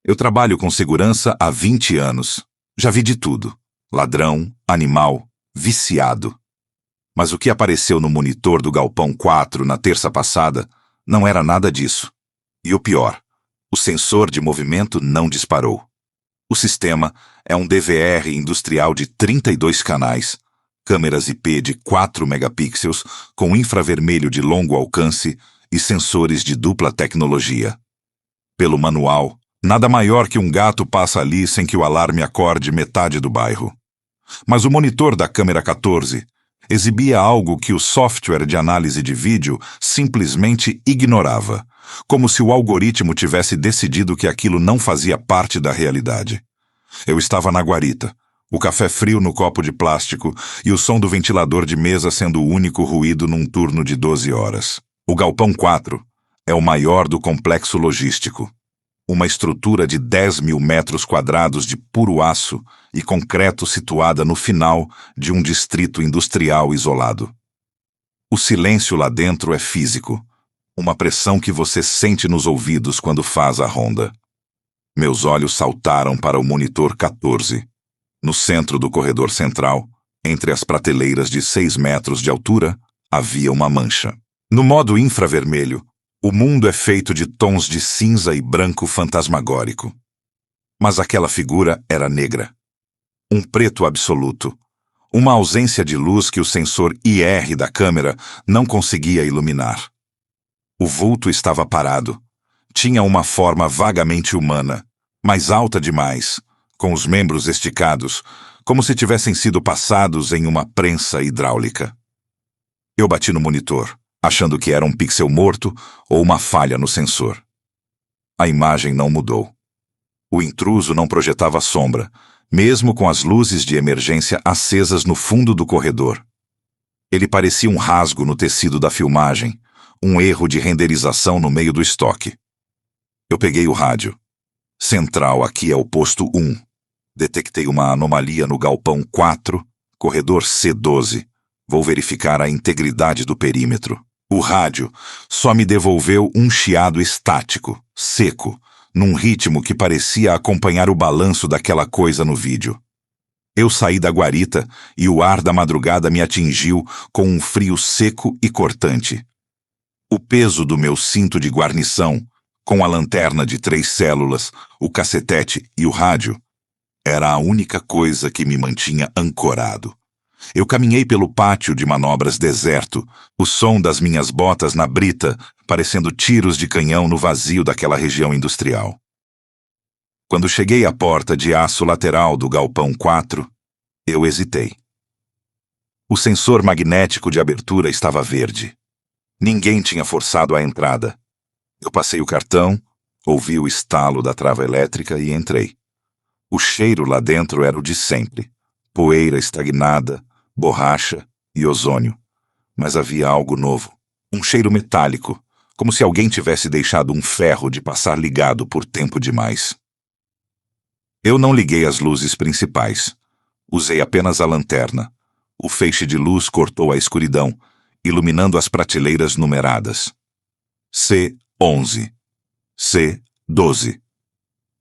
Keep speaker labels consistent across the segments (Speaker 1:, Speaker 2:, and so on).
Speaker 1: Eu trabalho com segurança há 20 anos. Já vi de tudo. Ladrão, animal, viciado. Mas o que apareceu no monitor do Galpão 4 na terça passada não era nada disso. E o pior, o sensor de movimento não disparou. O sistema é um DVR industrial de 32 canais, câmeras IP de 4 megapixels com infravermelho de longo alcance e sensores de dupla tecnologia. Pelo manual, nada maior que um gato passa ali sem que o alarme acorde metade do bairro. Mas o monitor da câmera 14 exibia algo que o software de análise de vídeo simplesmente ignorava, como se o algoritmo tivesse decidido que aquilo não fazia parte da realidade. Eu estava na guarita, o café frio no copo de plástico e o som do ventilador de mesa sendo o único ruído num turno de 12 horas. O Galpão 4 é o maior do complexo logístico. Uma estrutura de 10 mil metros quadrados de puro aço e concreto situada no final de um distrito industrial isolado. O silêncio lá dentro é físico, uma pressão que você sente nos ouvidos quando faz a ronda. Meus olhos saltaram para o monitor 14. No centro do corredor central, entre as prateleiras de 6 metros de altura, havia uma mancha. No modo infravermelho, o mundo é feito de tons de cinza e branco fantasmagórico. Mas aquela figura era negra. Um preto absoluto. Uma ausência de luz que o sensor IR da câmera não conseguia iluminar. O vulto estava parado. Tinha uma forma vagamente humana, mas alta demais, com os membros esticados, como se tivessem sido passados em uma prensa hidráulica. Eu bati no monitor, achando que era um pixel morto ou uma falha no sensor. A imagem não mudou. O intruso não projetava sombra, mesmo com as luzes de emergência acesas no fundo do corredor. Ele parecia um rasgo no tecido da filmagem, um erro de renderização no meio do estoque. Eu peguei o rádio. Central, aqui é o posto 1. Detectei uma anomalia no Galpão 4, corredor C12. Vou verificar a integridade do perímetro. O rádio só me devolveu um chiado estático, seco, num ritmo que parecia acompanhar o balanço daquela coisa no vídeo. Eu saí da guarita e o ar da madrugada me atingiu com um frio seco e cortante. O peso do meu cinto de guarnição, com a lanterna de 3 células, o cacetete e o rádio, era a única coisa que me mantinha ancorado. Eu caminhei pelo pátio de manobras deserto, o som das minhas botas na brita, parecendo tiros de canhão no vazio daquela região industrial. Quando cheguei à porta de aço lateral do Galpão 4, eu hesitei. O sensor magnético de abertura estava verde. Ninguém tinha forçado a entrada. Eu passei o cartão, ouvi o estalo da trava elétrica e entrei. O cheiro lá dentro era o de sempre. Poeira estagnada, borracha e ozônio. Mas havia algo novo. Um cheiro metálico, como se alguém tivesse deixado um ferro de passar ligado por tempo demais. Eu não liguei as luzes principais. Usei apenas a lanterna. O feixe de luz cortou a escuridão, iluminando as prateleiras numeradas. C11. C12.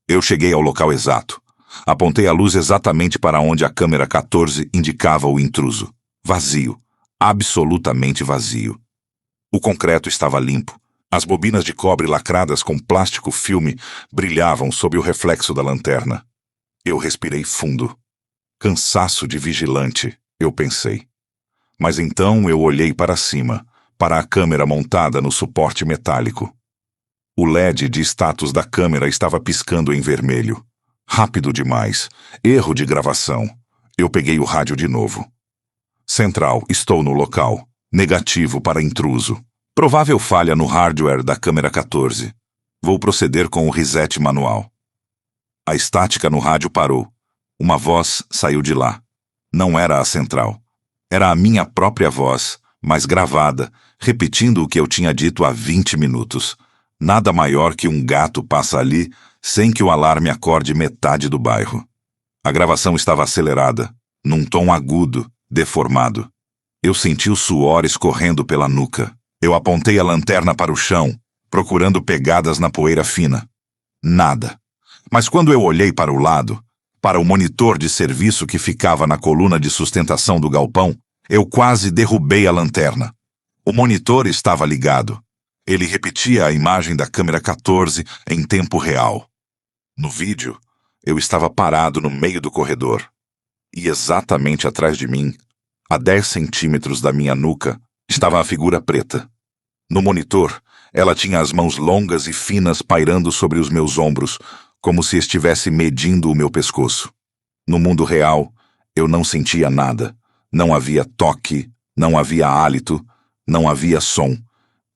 Speaker 1: Eu cheguei ao local exato. Apontei a luz exatamente para onde a câmera 14 indicava o intruso. Vazio. Absolutamente vazio. O concreto estava limpo. As bobinas de cobre lacradas com plástico filme brilhavam sob o reflexo da lanterna. Eu respirei fundo. Cansaço de vigilante, eu pensei. Mas então eu olhei para cima, para a câmera montada no suporte metálico. O LED de status da câmera estava piscando em vermelho. Rápido demais. Erro de gravação. Eu peguei o rádio de novo. Central, estou no local. Negativo para intruso. Provável falha no hardware da câmera 14. Vou proceder com o reset manual. A estática no rádio parou. Uma voz saiu de lá. Não era a central. Era a minha própria voz, mas gravada, repetindo o que eu tinha dito há 20 minutos. Nada maior que um gato passa ali sem que o alarme acorde metade do bairro. A gravação estava acelerada, num tom agudo, deformado. Eu senti o suor escorrendo pela nuca. Eu apontei a lanterna para o chão, procurando pegadas na poeira fina. Nada. Mas quando eu olhei para o lado, para o monitor de serviço que ficava na coluna de sustentação do galpão, eu quase derrubei a lanterna. O monitor estava ligado. Ele repetia a imagem da câmera 14 em tempo real. No vídeo, eu estava parado no meio do corredor. E exatamente atrás de mim, a 10 centímetros da minha nuca, estava a figura preta. No monitor, ela tinha as mãos longas e finas pairando sobre os meus ombros, como se estivesse medindo o meu pescoço. No mundo real, eu não sentia nada. Não havia toque, não havia hálito, não havia som.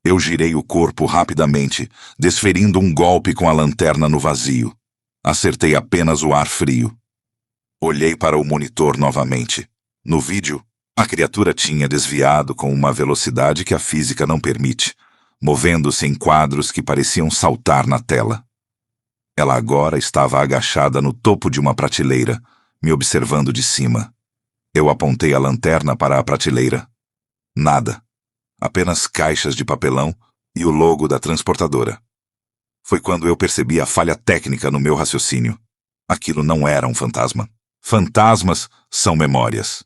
Speaker 1: Eu girei o corpo rapidamente, desferindo um golpe com a lanterna no vazio. Acertei apenas o ar frio. Olhei para o monitor novamente. No vídeo, a criatura tinha desviado com uma velocidade que a física não permite, movendo-se em quadros que pareciam saltar na tela. Ela agora estava agachada no topo de uma prateleira, me observando de cima. Eu apontei a lanterna para a prateleira. Nada. Apenas caixas de papelão e o logo da transportadora. Foi quando eu percebi a falha técnica no meu raciocínio. Aquilo não era um fantasma. Fantasmas são memórias.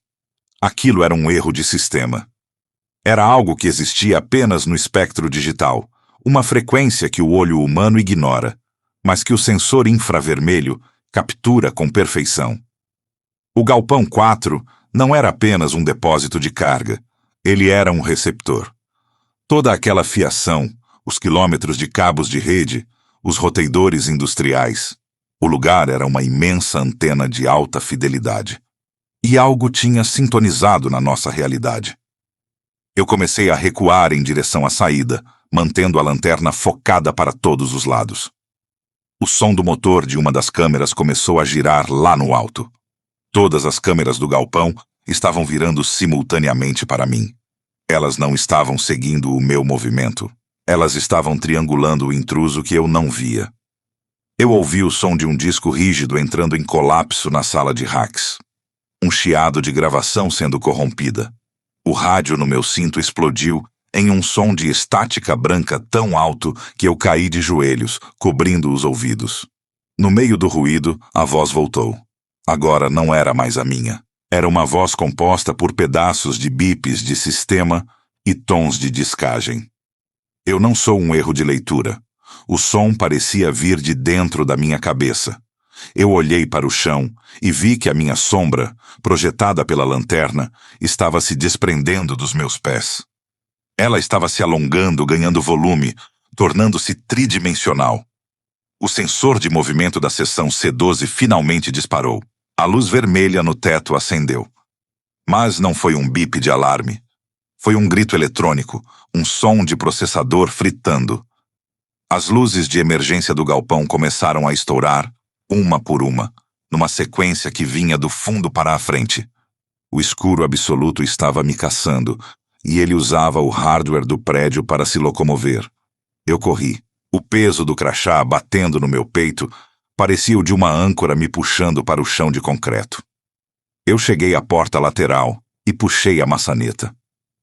Speaker 1: Aquilo era um erro de sistema. Era algo que existia apenas no espectro digital, uma frequência que o olho humano ignora, mas que o sensor infravermelho captura com perfeição. O galpão 4 não era apenas um depósito de carga, ele era um receptor. Toda aquela fiação, os quilômetros de cabos de rede, os roteadores industriais. O lugar era uma imensa antena de alta fidelidade. E algo tinha sintonizado na nossa realidade. Eu comecei a recuar em direção à saída, mantendo a lanterna focada para todos os lados. O som do motor de uma das câmeras começou a girar lá no alto. Todas as câmeras do galpão estavam virando simultaneamente para mim. Elas não estavam seguindo o meu movimento. Elas estavam triangulando o intruso que eu não via. Eu ouvi o som de um disco rígido entrando em colapso na sala de hacks. Um chiado de gravação sendo corrompida. O rádio no meu cinto explodiu em um som de estática branca tão alto que eu caí de joelhos, cobrindo os ouvidos. No meio do ruído, a voz voltou. Agora não era mais a minha. Era uma voz composta por pedaços de bips de sistema e tons de discagem. Eu não sou um erro de leitura. O som parecia vir de dentro da minha cabeça. Eu olhei para o chão e vi que a minha sombra, projetada pela lanterna, estava se desprendendo dos meus pés. Ela estava se alongando, ganhando volume, tornando-se tridimensional. O sensor de movimento da seção C12 finalmente disparou. A luz vermelha no teto acendeu. Mas não foi um bip de alarme. Foi um grito eletrônico, um som de processador fritando. As luzes de emergência do galpão começaram a estourar, uma por uma, numa sequência que vinha do fundo para a frente. O escuro absoluto estava me caçando, e ele usava o hardware do prédio para se locomover. Eu corri. O peso do crachá batendo no meu peito parecia o de uma âncora me puxando para o chão de concreto. Eu cheguei à porta lateral e puxei a maçaneta.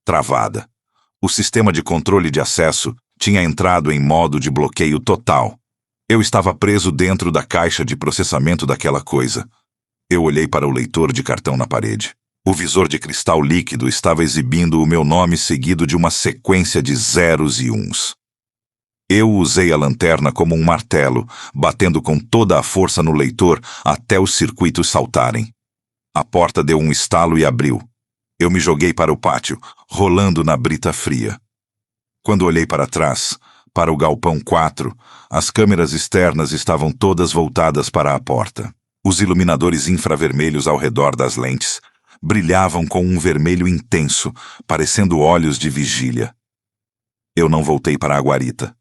Speaker 1: Travada. O sistema de controle de acesso tinha entrado em modo de bloqueio total. Eu estava preso dentro da caixa de processamento daquela coisa. Eu olhei para o leitor de cartão na parede. O visor de cristal líquido estava exibindo o meu nome seguido de uma sequência de zeros e uns. Eu usei a lanterna como um martelo, batendo com toda a força no leitor até os circuitos saltarem. A porta deu um estalo e abriu. Eu me joguei para o pátio, rolando na brita fria. Quando olhei para trás, para o galpão 4, as câmeras externas estavam todas voltadas para a porta. Os iluminadores infravermelhos ao redor das lentes brilhavam com um vermelho intenso, parecendo olhos de vigília. Eu não voltei para a guarita.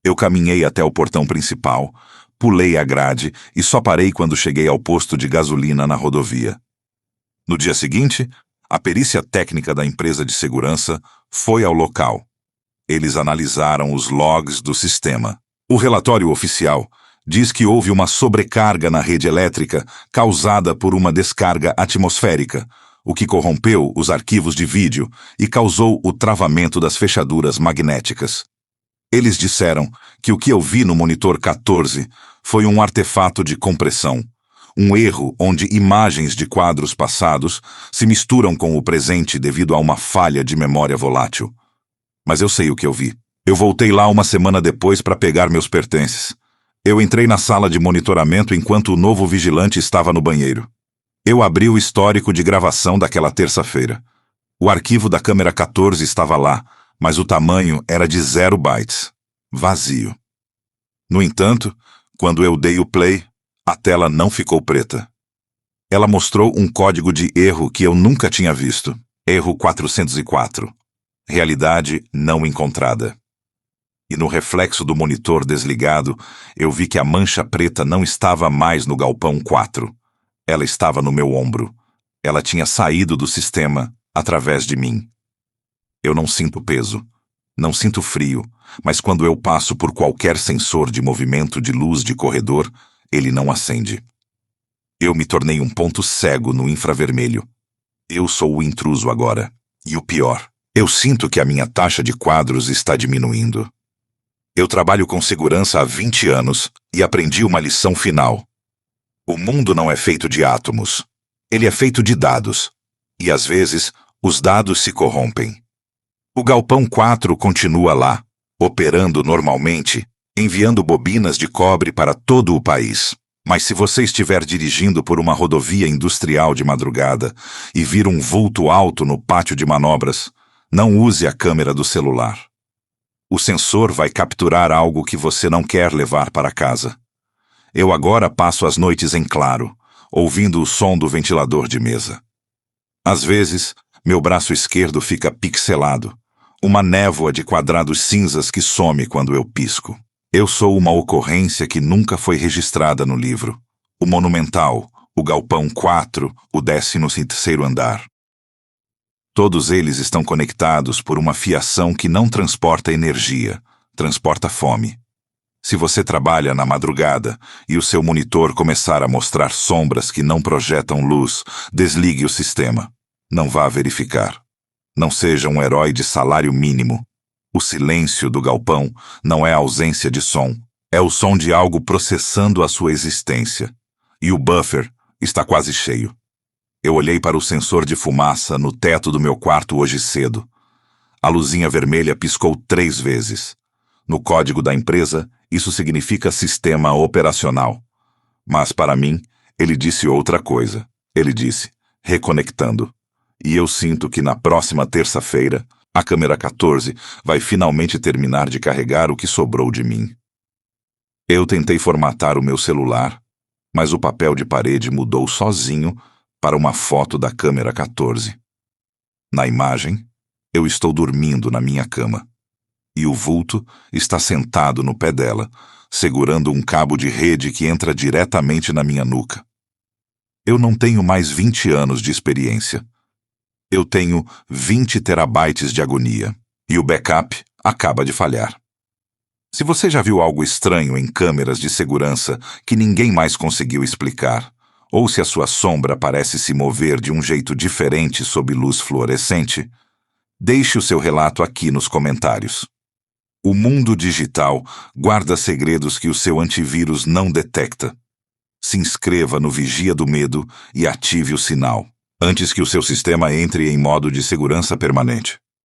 Speaker 1: Eu caminhei até o portão principal, pulei a grade e só parei quando cheguei ao posto de gasolina na rodovia. No dia seguinte, a perícia técnica da empresa de segurança foi ao local. Eles analisaram os logs do sistema. O relatório oficial diz que houve uma sobrecarga na rede elétrica causada por uma descarga atmosférica, o que corrompeu os arquivos de vídeo e causou o travamento das fechaduras magnéticas. Eles disseram que o que eu vi no monitor 14 foi um artefato de compressão, um erro onde imagens de quadros passados se misturam com o presente devido a uma falha de memória volátil. Mas eu sei o que eu vi. Eu voltei lá uma semana depois para pegar meus pertences. Eu entrei na sala de monitoramento enquanto o novo vigilante estava no banheiro. Eu abri o histórico de gravação daquela terça-feira. O arquivo da câmera 14 estava lá, mas o tamanho era de 0 bytes. Vazio. No entanto, quando eu dei o play, a tela não ficou preta. Ela mostrou um código de erro que eu nunca tinha visto. Erro 404. Realidade não encontrada. E no reflexo do monitor desligado, eu vi que a mancha preta não estava mais no galpão 4. Ela estava no meu ombro. Ela tinha saído do sistema através de mim. Eu não sinto peso, não sinto frio, mas quando eu passo por qualquer sensor de movimento de luz de corredor, ele não acende. Eu me tornei um ponto cego no infravermelho. Eu sou o intruso agora. E o pior, eu sinto que a minha taxa de quadros está diminuindo. Eu trabalho com segurança há 20 anos e aprendi uma lição final. O mundo não é feito de átomos. Ele é feito de dados. E às vezes, os dados se corrompem. O galpão 4 continua lá, operando normalmente, enviando bobinas de cobre para todo o país. Mas se você estiver dirigindo por uma rodovia industrial de madrugada e vir um vulto alto no pátio de manobras, não use a câmera do celular. O sensor vai capturar algo que você não quer levar para casa. Eu agora passo as noites em claro, ouvindo o som do ventilador de mesa. Às vezes, meu braço esquerdo fica pixelado, uma névoa de quadrados cinzas que some quando eu pisco. Eu sou uma ocorrência que nunca foi registrada no livro. O Monumental, o Galpão 4, o 13º andar. Todos eles estão conectados por uma fiação que não transporta energia, transporta fome. Se você trabalha na madrugada e o seu monitor começar a mostrar sombras que não projetam luz, desligue o sistema. Não vá verificar. Não seja um herói de salário mínimo. O silêncio do galpão não é a ausência de som, é o som de algo processando a sua existência. E o buffer está quase cheio. Eu olhei para o sensor de fumaça no teto do meu quarto hoje cedo. A luzinha vermelha piscou 3 vezes. No código da empresa, isso significa sistema operacional. Mas para mim, ele disse outra coisa. Ele disse, reconectando. E eu sinto que na próxima terça-feira, a câmera 14 vai finalmente terminar de carregar o que sobrou de mim. Eu tentei formatar o meu celular, mas o papel de parede mudou sozinho para uma foto da câmera 14. Na imagem, eu estou dormindo na minha cama. E o vulto está sentado no pé dela, segurando um cabo de rede que entra diretamente na minha nuca. Eu não tenho mais 20 anos de experiência. Eu tenho 20 terabytes de agonia, e o backup acaba de falhar. Se você já viu algo estranho em câmeras de segurança que ninguém mais conseguiu explicar, ou se a sua sombra parece se mover de um jeito diferente sob luz fluorescente, deixe o seu relato aqui nos comentários. O mundo digital guarda segredos que o seu antivírus não detecta. Se inscreva no Vigia do Medo e ative o sinal, antes que o seu sistema entre em modo de segurança permanente.